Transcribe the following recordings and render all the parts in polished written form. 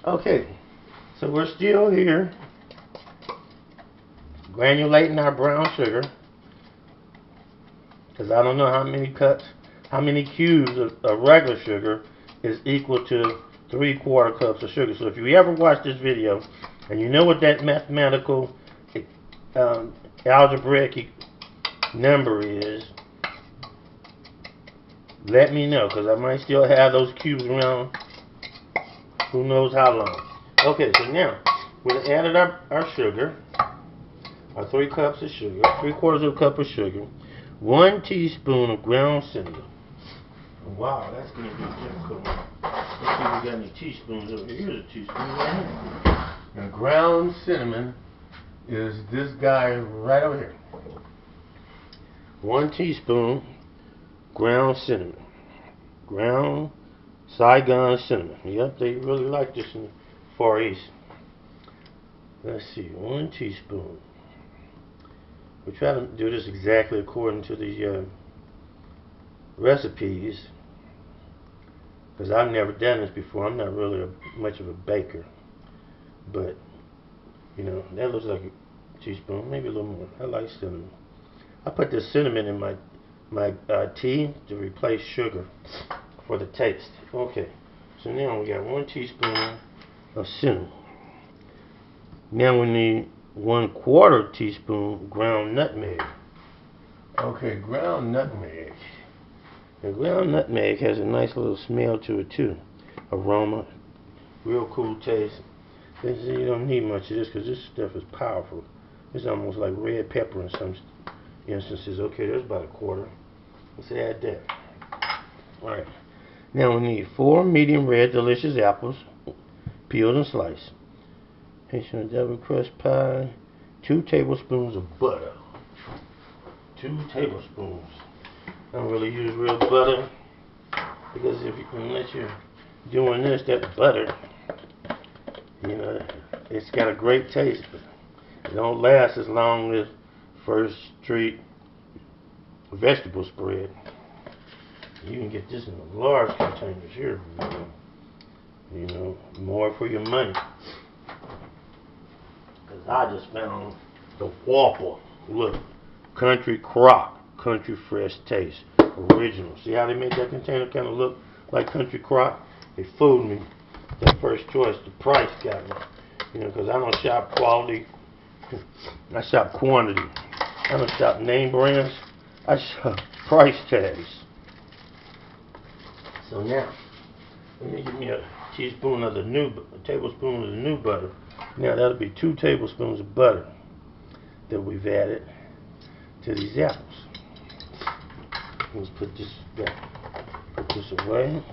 Okay, so we're still here granulating our brown sugar, because I don't know how many cubes of regular sugar is equal to 3/4 cups of sugar. So if you ever watch this video and you know what that mathematical um, algebraic number is, let me know, because I might still have those cubes around who knows how long. Okay, so now we've added our sugar, our 3 cups of sugar, 3/4 of a cup of sugar, 1 teaspoon of ground cinnamon. Wow, that's going to be difficult. Let's see if we got any teaspoons over here. Here's a teaspoon right here. And ground cinnamon is this guy right over here. 1 teaspoon ground cinnamon. Ground Saigon cinnamon. Yep, they really like this in the Far East. Let's see, 1 teaspoon. We try to do this exactly according to the recipes, because I've never done this before. I'm not really much of a baker, but you know, that looks like a teaspoon, maybe a little more. I like cinnamon. I put the cinnamon in my tea to replace sugar for the taste. Okay, so now we got 1 teaspoon of cinnamon. Now we need 1/4 teaspoon ground nutmeg. Okay, ground nutmeg. The ground nutmeg has a nice little smell to it too. Aroma, real cool taste. You don't need much of this because this stuff is powerful. It's almost like red pepper in some instances. Okay, there's about 1/4. Let's add that. Alright. Now we need 4 medium red delicious apples, peeled and sliced. Haitian double crust pie. 2 tablespoons of butter. 2 tablespoons. I don't really use real butter, because unless you're doing this, that butter, you know, it's got a great taste, but it don't last as long as First Street vegetable spread. You can get this in large containers here, you know, more for your money. Because I just found the Whopper. Look, Country Crock, Country Fresh Taste, original. See how they made that container kind of look like Country Crock? They fooled me. That first choice, the price got me. You know, because I don't shop quality, I shop quantity. I don't shop name brands, I shop price tags. So now, let me give me a tablespoon of the new butter. Now that'll be 2 tablespoons of butter that we've added to these apples. Let's put this back. Put this away.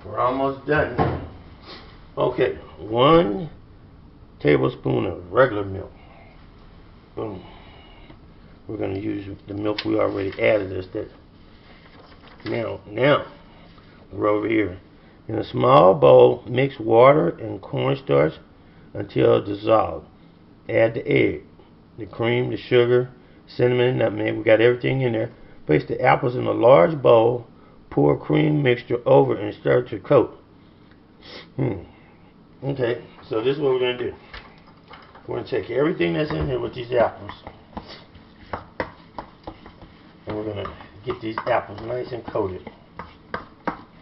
We're almost done. Okay, 1 tablespoon of regular milk. Boom. We're going to use the milk we already added as that. Now, we're over here. In a small bowl, mix water and cornstarch until dissolved. Add the egg, the cream, the sugar, cinnamon, nutmeg. We got everything in there. Place the apples in a large bowl. Pour cream mixture over and stir to coat. Okay, so this is what we're going to do. We're going to take everything that's in here with these apples, and we're going to get these apples nice and coated.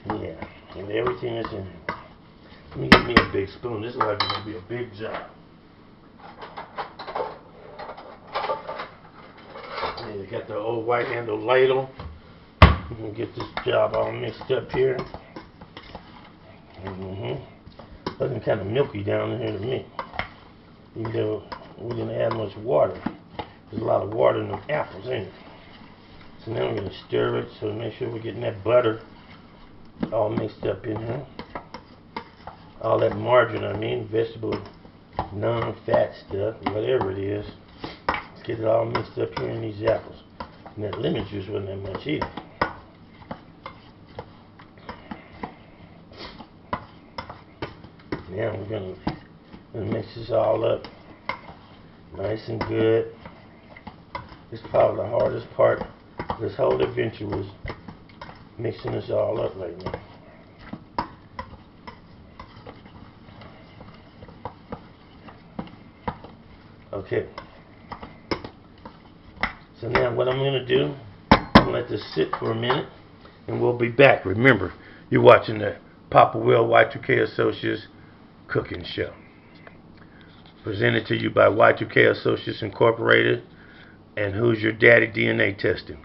Yeah, and everything that's in here. Let me get me a big spoon. This is like going to be a big job. Yeah, you got the old white handle ladle. We're going to get this job all mixed up here. Looking kind of milky down in here to me. Even though we didn't add much water. There's a lot of water in the apples, ain't it? So now we're going to stir it so make sure we're getting that butter all mixed up in here. All that margarine, vegetable, non-fat stuff, whatever it is. Let's get it all mixed up here in these apples. And that lemon juice wasn't that much either. Now we're going to mix this all up nice and good. This is probably the hardest part of this whole adventure, was mixing this all up right now. Okay. So now what I'm going to do, I'm going to let this sit for a minute, and we'll be back. Remember, you're watching the Papa Will Y2K Associates Cooking Show. Presented to you by Y2K Associates Incorporated and Who's Your Daddy DNA Testing.